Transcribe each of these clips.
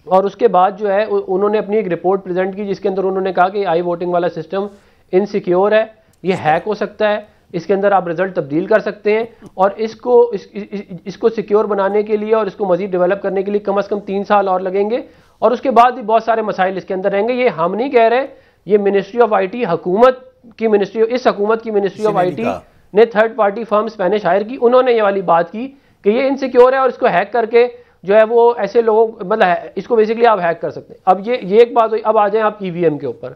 اور اس کے بعد جو ہے انہوں نے اپنی ایک رپورٹ پریزنٹ کی جس کے اندر انہوں نے کہا کہ آئی ووٹنگ والا سسٹم انسیکیور ہے، یہ ہیک ہو سکتا ہے، اس کے اندر آپ رزلٹ تبدیل کر سکتے ہیں، اور اس کو سیکیور بنانے کے لیے اور اس کو مزید ڈیولپ کرنے کے لیے کم از کم 3 سال اور لگیں گے، اور اس کے بعد بھی بہت سارے مسائل اس کے اندر رہیں گے۔ یہ ہم نہیں کہہ رہے، یہ منسٹری آف آئی ٹی حکومت کی منسٹری آف آئی ٹی نے تھرڈ پارٹی فرم اسپینش ہائر کی، انہوں نے یہ والی بات کی کہ یہ انسیکیور ہے اور اس کو ہیک کر کے جو ہے وہ ایسے لوگوں مطلب اس کو بیسکلی آپ ہیک کر سکتے ہیں۔ اب یہ ایک بات ہوئی، اب آ جائیں آپ ای وی ایم کے اوپر،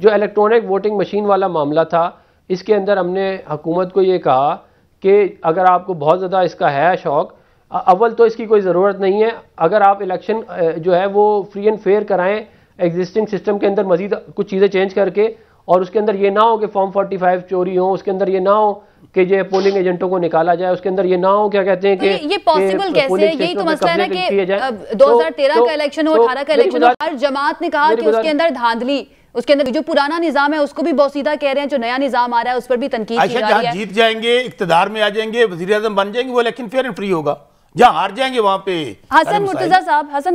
جو الیکٹرانک ووٹنگ مشین والا معاملہ تھا، اس کے اندر ہم نے حکومت کو یہ کہا کہ اگر آپ کو بہت زیادہ اس کا ہے شوق، اول تو اس کی کوئی ضرورت نہیں ہے، اگر آپ الیکشن جو ہے وہ فری اینڈ فیئر کرائیں ایگزسٹنگ سسٹم کے اندر مزید کچھ چیزیں چینج کر کے، اور اس کے اندر یہ نہ ہو کہ فارم 45 چوری ہوں، اس کے اندر یہ نہ ہو کہ یہ پولنگ ایجنٹوں کو نکالا جائے، اس کے اندر یہ نہ ہو کیا کہتے ہیں کہ یہ پاسبل کیسے ہے؟ یہی تو مسئلہ ہے نا کہ 2013 کا الیکشن ہو، 18 کا الیکشن ہو، ہر جماعت نے کہا کہ اس کے اندر دھاندلی، اس کے اندر جو پرانا نظام ہے اس کو بھی بوسیدہ کہہ رہے ہیں، جو نیا نظام آ رہا ہے اس پر بھی تنقید کی جا رہی ہے۔ جہاں جیت جائیں گے، اقتدار میں آ جائیں گے، وزیر اعظم بن جائیں گے، وہ الیکشن فیئر اینڈ فری ہوگا، جہاں ہار جائیں گے وہاں پہ حسن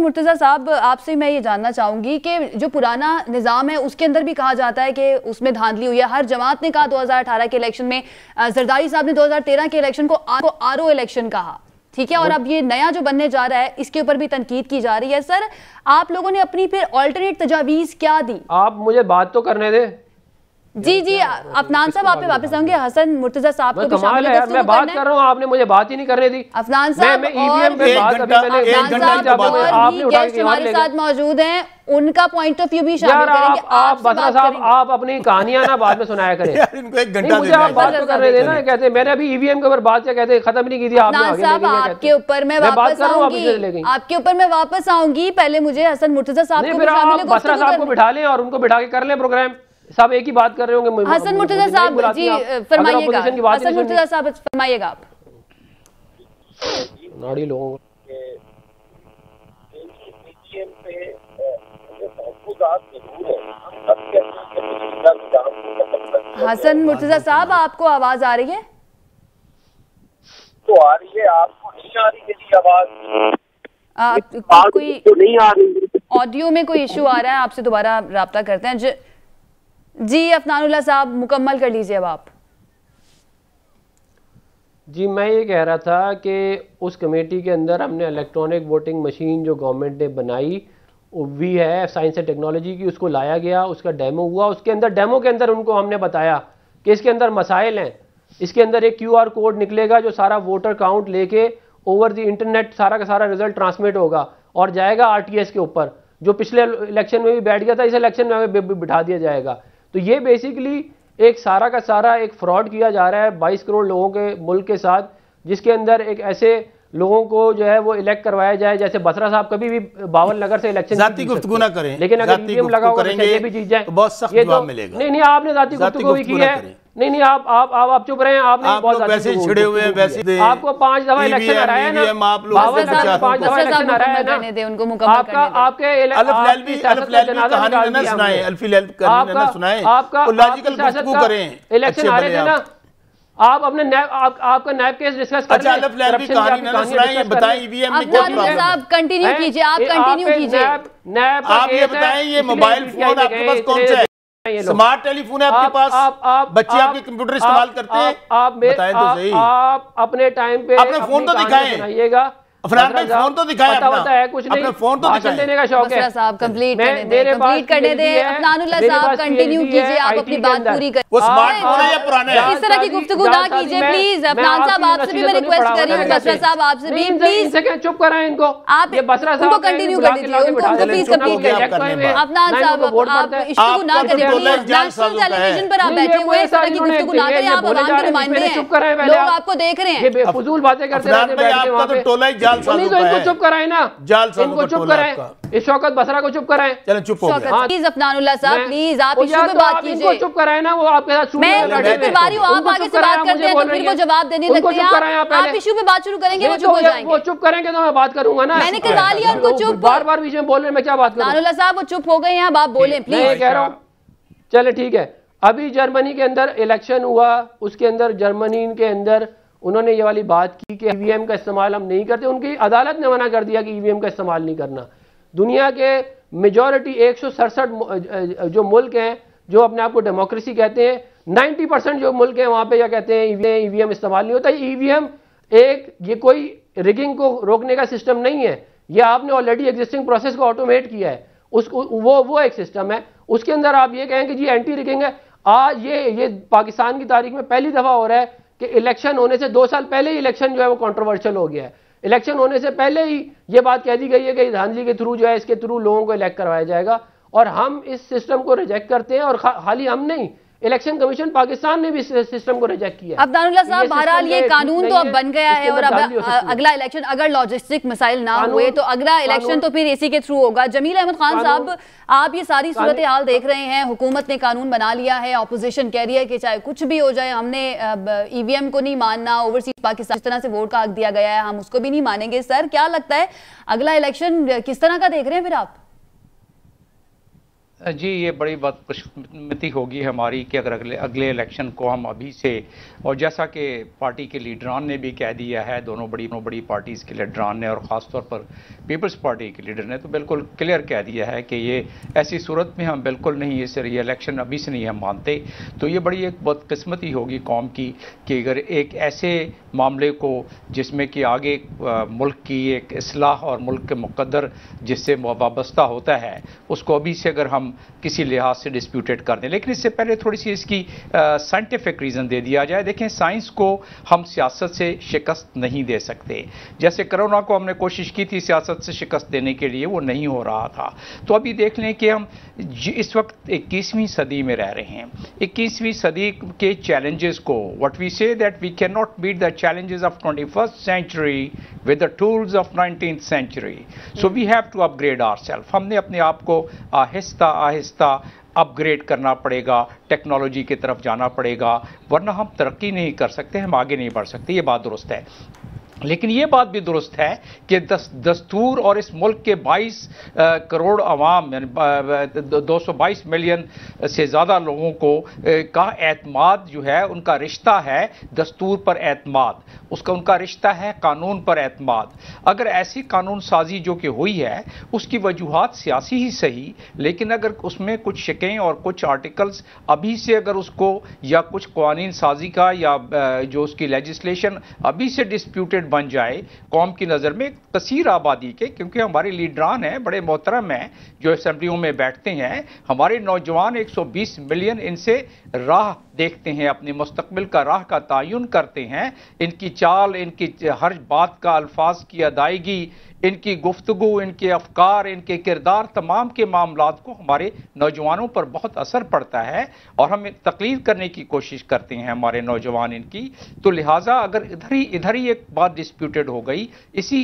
مرتضیٰ صاحب آپ سے میں یہ جاننا چاہوں گی کہ جو پرانا نظام ہے اس کے اندر بھی کہا جاتا ہے کہ اس میں دھاندلی ہوئی ہے، ہر جماعت نے کہا 2018 کے الیکشن میں، زرداری صاحب نے 2013 کے الیکشن کو آر او الیکشن کہا، ٹھیک ہے، اور اب یہ نیا جو بننے جا رہا ہے اس کے اوپر بھی تنقید کی جا رہی ہے۔ سر آپ لوگوں نے اپنی پھر آلٹرنیٹ تجاویز کیا دی؟ آپ مجھے بات تو کرنے دیں۔ جی افنان صاحب آپ پہ واپس آؤں گے، حسن مرتضیٰ صاحب کو بھی شامل ہے، میں بات کر رہا ہوں، آپ نے مجھے بات ہی نہیں کرنے دی۔ افنان صاحب گیسٹ ہمارے ساتھ موجود ہیں، ان کا پوائنٹ آف ویو بھی شامل کریں گے۔ آپ بسرا صاحب آپ اپنی کہانیاں نا بعد میں سنایا کریں، مجھے آپ بات تو کرنے دینا۔ کہتے ہیں میں نے ابھی ای وی ایم کے اوپر بات کیا کہتے ہیں ختم نہیں کی تھی، افنان صاحب آپ کے اوپر میں واپس آؤں گی، آپ کے اوپر میں واپس آؤں گی، پہلے مجھے حسن مرتضیٰ صاحب کو شامل بسرا صاحب کو بٹھا لیں اور ان کو بٹھا کے کر لیں پروگرام، سب ایک ہی بات کر رہے ہوں گے۔ حسن مرتضیٰ صاحب جی فرمائیے گا، حسن مرتضیٰ صاحب فرمائیے گا آپ۔ ناڑی لوگوں حسن مرتضیٰ صاحب آپ کو آواز آ رہی ہے؟ تو آ رہی ہے، آپ کو نہیں آ رہی ہے آواز؟ کوئی نہیں آ رہی، آڈیو میں کوئی ایشو آ رہا ہے، آپ سے دوبارہ رابطہ کرتے ہیں۔ جی افنان اللہ صاحب مکمل کر لیجئے اب آپ۔ جی میں یہ کہہ رہا تھا کہ اس کمیٹی کے اندر ہم نے الیکٹرانک ووٹنگ مشین جو گورنمنٹ نے بنائی بھی ہے سائنس اینڈ ٹیکنالوجی کی، اس کو لایا گیا، اس کا ڈیمو ہوا، اس کے اندر ڈیمو کے اندر ان کو ہم نے بتایا کہ اس کے اندر مسائل ہیں، اس کے اندر ایک کیو آر کوڈ نکلے گا جو سارا ووٹر کاؤنٹ لے کے اوور دی انٹرنیٹ سارا کا سارا رزلٹ ٹرانسمٹ ہوگا اور جائے گا آر ٹی ایس کے اوپر، جو پچھلے الیکشن میں بھی بیٹھ گیا تھا، اس الیکشن میں بھی بٹھا دیا جائے گا۔ تو یہ بیسیکلی ایک سارا کا سارا ایک فراڈ کیا جا رہا ہے 22 کروڑ لوگوں کے ملک کے ساتھ، جس کے اندر ایک ایسے لوگوں کو جو ہے وہ الیکٹ کروایا جائے جیسے بسرا صاحب کبھی بھی باول نگر سے الیکشن ذاتی گفتگو نہ کریں، لیکن اگر ای وی ایم لگا ہوگا یہ بھی جیت جائیں تو بہت سخت جواب ملے گا۔ نہیں آپ نے ذاتی گفتگو بھی کی ہے، نہیں آپ چپ رہے ہیں، آپ نے بہت ویسے چھڑے ہوئے ہیں، ویسے آپ کو 5 دفعہ الیکشن آ رہا ہے نا، 5 دفعہ الیکشن آ رہا ہے نا، آپ کے الف لیل بھی کہانی نہ سنائیں، الفی لیل کہانی نہ سنائیں، لاجیکل گفتگو کریں، الیکشن آ رہے تھے نا، آپ اپنے آپ کا نیب کیس ڈسکس کریں۔ اچھا الف لیل بھی کہانی نہ سنائیں، یہ بتائیں ای وی ایم میں کیا پرابلم ہے؟ آپ کنٹینیو کیجئے، آپ کنٹینیو کیجئے، آپ یہ بتائیں یہ موبائل فون آپ کے پاس کون سا ہے؟ سمارٹ ٹیلی فون ہے آپ کے پاس؟ بچے آپ کے کمپیوٹر استعمال کرتے ہیں؟ بتائیں تو صحیح، آپ اپنے ٹائم پہ اپنے فون تو دکھائیں گا، افنان بھائی فون تو دکھائیں اپنا فون تو دکھائیں۔ دینے کا شوق ہے بسرا صاحب کمپلیٹ کرنے دیں، افنان اللہ صاحب کنٹینیو کیجئے، آپ اپنی بات پوری کریں۔ وہ سمارٹ فون ہے یا پرانا ہے؟ اس طرح کی گفتگو نہ کیجئے پلیز، افنان صاحب آپ سے بھی میں ریکویسٹ کر رہی ہوں، بسرا صاحب آپ سے بھی پلیز چپ کرائیں ان کو، آپ ان کو کنٹینیو کر دیجئے، ان کو پلیز کمپلیٹ کریں۔ افنان صاحب آپ اشتغو نہ کریں پلیز، نیشنل ٹیلی ویژن پر آپ بیٹھے ہوئے اس طرح کی گفتگو نہ کریں، آپ عوام کے نمائندے ہیں، لوگ آپ کو دیکھ رہے ہیں۔ یہ فضول باتیں کرتے رہتے ہیں، آپ کا تو ٹولہ ہی جعل ساز ہوتا ہے، چپ کرائیں نا، ان کو چپ کرائیں، اس شوکت بسرا کو چپ کرائیں۔ چلیں چپ ہو گیا، پلیز افنان اللہ صاحب پلیز آپ ایشو پہ بات کیجئے۔ ان کو چپ کرائیں نا، وہ آپ کے ساتھ میں کروا رہی ہوں، آپ آگے سے بات کرتے ہیں تو پھر وہ جواب دینے لگتے ہیں، آپ ایشو پہ بات شروع کریں گے وہ چپ ہو جائیں گے۔ وہ چپ کریں گے تو میں بات کروں گا نا، میں نے کروا لیا ان کو چپ، بار بار بیچ میں بول رہے ہیں، میں کیا بات کروں؟ افنان اللہ صاحب وہ چپ ہو گئے ہیں، اب آپ بولیں پلیز۔ میں یہ کہہ رہا ہوں چلے ٹھیک ہے، ابھی جرمنی کے اندر الیکشن ہوا، اس کے اندر جرمنی کے اندر انہوں نے یہ والی بات کی کہ ای وی ایم کا استعمال ہم نہیں کرتے، ان کی عدالت نے منع کر دیا کہ ای وی ایم کا استعمال نہیں کرنا۔ دنیا کے میجورٹی 167 جو ملک ہیں جو اپنے آپ کو ڈیموکریسی کہتے ہیں، 90% جو ملک ہیں وہاں پہ کیا کہتے ہیں ای وی ایم استعمال نہیں ہوتا. ای وی ایم یہ کوئی ریگنگ کو روکنے کا سسٹم نہیں ہے، یہ آپ نے آلریڈی ایگزسٹنگ پروسیس کو آٹومیٹ کیا ہے، وہ ایک سسٹم ہے. اس کے اندر آپ یہ کہیں کہ جی اینٹی ریگنگ ہے. آج یہ پاکستان کی تاریخ میں پہلی دفعہ ہو رہا ہے کہ الیکشن ہونے سے 2 سال پہلے ہی الیکشن جو ہے وہ کنٹروورشل ہو گیا ہے. الیکشن ہونے سے پہلے ہی یہ بات کہہ دی گئی ہے کہ دھاندلی کے تھرو جو ہے اس کے تھرو لوگوں کو الیکٹ کروایا جائے گا، اور ہم اس سسٹم کو ریجیکٹ کرتے ہیں. اور خالی ہم نہیں، الیکشن کمیشن پاکستان نے بھی اس سسٹم کو ریجیکٹ کیا. عبدان اللہ صاحب، بہرحال یہ قانون تو اب بن گیا ہے، اور اب اگلا الیکشن اگر لاجسٹک مسائل نہ ہوئے تو اگلا الیکشن تو پھر اسی کے تھرو ہوگا. جمیل احمد خان صاحب، آپ یہ ساری صورتحال دیکھ رہے ہیں، حکومت نے قانون بنا لیا ہے، اپوزیشن کہہ رہی ہے کہ چاہے کچھ بھی ہو جائے ہم نے ای وی ایم کو نہیں ماننا، اوورسیز پاکستان جس طرح سے ووٹ کا حق دیا گیا ہے ہم اس کو بھی نہیں مانیں گے. سر کیا لگتا ہے اگلا الیکشن کس طرح کا دیکھ رہے ہیں پھر آپ؟ جی یہ بڑی بات خوش قسمتی ہوگی ہماری کہ اگر اگلے الیکشن کو ہم ابھی سے، اور جیسا کہ پارٹی کے لیڈران نے بھی کہہ دیا ہے، دونوں بڑی پارٹیز کے لیڈران نے اور خاص طور پر پیپلز پارٹی کے لیڈر نے تو بالکل کلیئر کہہ دیا ہے کہ یہ ایسی صورت میں ہم بالکل نہیں یہ الیکشن ابھی سے نہیں ہم مانتے. تو یہ بڑی ایک بدقسمتی ہوگی قوم کی کہ اگر ایک ایسے معاملے کو جس میں کہ آگے ملک کی ایک اصلاح اور ملک کے مقدر جس سے وابستہ ہوتا ہے اس کو ابھی سے اگر ہم کسی لحاظ سے ڈسپیوٹیڈ کر دیں. لیکن اس سے پہلے تھوڑی سی اس کی سائنٹیفک ریزن دے دیا جائے. دیکھیں سائنس کو ہم سیاست سے شکست نہیں دے سکتے. جیسے کرونا کو ہم نے کوشش کی تھی سیاست سے شکست دینے کے لیے، وہ نہیں ہو رہا تھا. تو ابھی دیکھ لیں کہ ہم اس وقت 21ویں صدی میں رہ رہے ہیں. 21ویں صدی کے چیلنجز کو what we say that we cannot meet the challenges of 21st century with the tools of 19th century. So we have to upgrade ourselves. ہم نے اپنے آپ کو آہستہ اپ گریڈ کرنا پڑے گا، ٹیکنالوجی کی طرف جانا پڑے گا، ورنہ ہم ترقی نہیں کر سکتے، ہم آگے نہیں بڑھ سکتے. یہ بات درست ہے. لیکن یہ بات بھی درست ہے کہ دستور اور اس ملک کے 22 کروڑ عوام 222 ملین سے زیادہ لوگوں کو کا اعتماد جو ہے، ان کا رشتہ ہے دستور پر اعتماد، ان کا رشتہ ہے قانون پر اعتماد. اگر ایسی قانون سازی جو کہ ہوئی ہے اس کی وجوہات سیاسی ہی صحیح، لیکن اگر اس میں کچھ شکیں اور کچھ آرٹیکلز ابھی سے اگر اس کو یا کچھ قوانین سازی کا یا جو اس کی لیجسلیشن ابھی سے ڈسپیوٹڈ بن جائے قوم کی نظر میں کثیر آبادی کے، کیونکہ ہمارے لیڈران ہیں بڑے محترم ہیں جو اسمبلیوں میں بیٹھتے ہیں، ہمارے نوجوان 120 ملین ان سے راہ دیکھتے ہیں، اپنے مستقبل کا راہ کا تعین کرتے ہیں. ان کی چال، ان کی ہر بات کا الفاظ کی ادائیگی، ان کی گفتگو، ان کے افکار، ان کے کردار، تمام کے معاملات کو ہمارے نوجوانوں پر بہت اثر پڑتا ہے اور ہم تقلید کرنے کی کوشش کرتے ہیں ہمارے نوجوان ان کی. تو لہٰذا اگر ادھر ہی ایک بات ڈسپیوٹڈ ہو گئی، اسی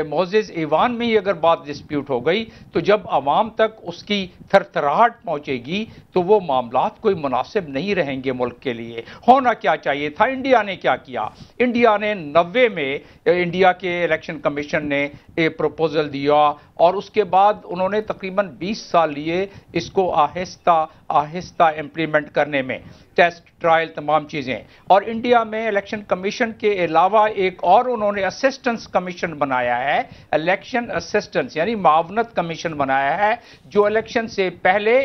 معزز ایوان میں ہی اگر بات ڈسپیوٹ ہو گئی تو جب عوام تک اس کی تھرتھراہٹ پہنچے گی تو وہ معاملات کوئی مناسب نہیں رہیں گے ملک کے لیے. ہونا کیا چاہیے تھا؟ انڈیا نے کیا کیا؟ انڈیا نے 90 میں انڈیا کے الیکشن کمیشن نے ایک پروپوزل دیا اور اس کے بعد انہوں نے تقریباً 20 سال لیے اس کو آہستہ امپلیمنٹ کرنے میں، ٹیسٹ ٹرائل تمام چیزیں. اور انڈیا میں الیکشن کمیشن کے علاوہ ایک اور انہوں نے اسسٹنس کمیشن بنایا ہے، الیکشن اسسٹنس یعنی معاونت کمیشن بنایا ہے، جو الیکشن سے پہلے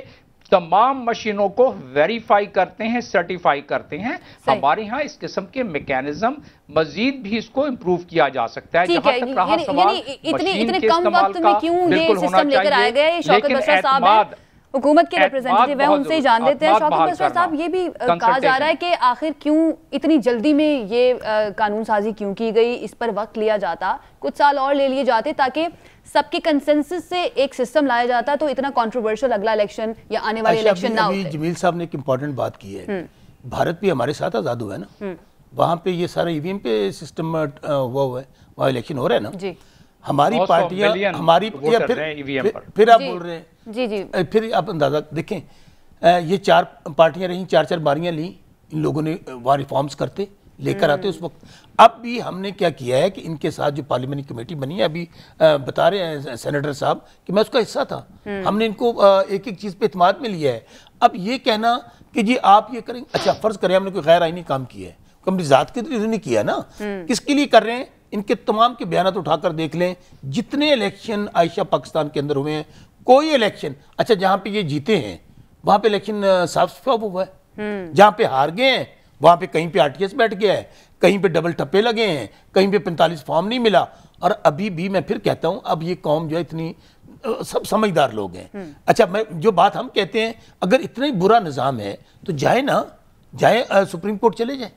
تمام مشینوں کو ویریفائی کرتے ہیں، سرٹیفائی کرتے ہیں. ہمارے ہاں اس قسم کے میکینزم مزید بھی اس کو امپروو کیا جا سکتا ہے. جہاں تک رہا سوال مشین کے استعمال کا، بالکل ہونا چاہیے، لیکن اعتماد حکومت کے ریپرزینٹیو ہیں ان سے ہی جان لیتے ہیں. شوکت بشر صاحب، یہ بھی کہا جا رہا ہے کہ آخر کیوں اتنی جلدی میں یہ قانون سازی کیوں کی گئی؟ اس پر وقت لیا جاتا، کچھ سال اور لے لیے جاتے تاکہ سب کے کنسنسس سے ایک سسٹم لایا جاتا تو اتنا کنٹروورشل اگلا الیکشن یا آنے والے الیکشن نہ ہوتے. جمیل صاحب نے ایک امپورٹنٹ بات کی ہے، بھارت بھی ہمارے ساتھ آزاد ہوا ہے نا، وہاں پہ یہ سارا ای وی ایم پہ سسٹم ہوا ہے، وہاں الیکشن ہو رہا ہے نا. ہماری پارٹیاں پھر آپ بول رہے ہیں، پھر آپ اندازہ دیکھیں، یہ 4 پارٹیاں رہیں، 4 باریاں لیں، ان لوگوں نے وہاں ریفارمز کرتے لے کر آتے اس وقت. اب بھی ہم نے کیا کیا ہے کہ ان کے ساتھ جو پارلیمنٹری کمیٹی بنی ہے، ابھی بتا رہے ہیں سینیٹر صاحب کہ میں اس کا حصہ تھا، ہم نے ان کو ایک چیز پہ اعتماد میں لیا ہے. اب یہ کہنا کہ جی آپ یہ کریں، اچھا فرض کریں ہم نے کوئی غیر آئینی کام کیا ہے، اپنی ذات کے لیے نہیں کیا نا، کس کے لیے کر رہے ہیں؟ ان کے تمام کے بیانات اٹھا کر دیکھ لیں، جتنے الیکشن عائشہ پاکستان کے اندر ہوئے ہیں، کوئی الیکشن، اچھا جہاں پہ یہ جیتے ہیں وہاں پہ الیکشن صاف شفاف ہوا ہے، جہاں پہ ہار گئے ہیں وہاں پہ کہیں پہ RTS بیٹھ گیا ہے، کہیں پہ ڈبل ٹپے لگے ہیں، کہیں پہ 45 فارم نہیں ملا. اور ابھی بھی میں پھر کہتا ہوں اب یہ قوم جو ہے اتنی سب سمجھدار لوگ ہیں. اچھا میں جو بات ہم کہتے ہیں اگر اتنا ہی برا نظام ہے تو جائے نا، جائے سپریم کورٹ چلے جائیں.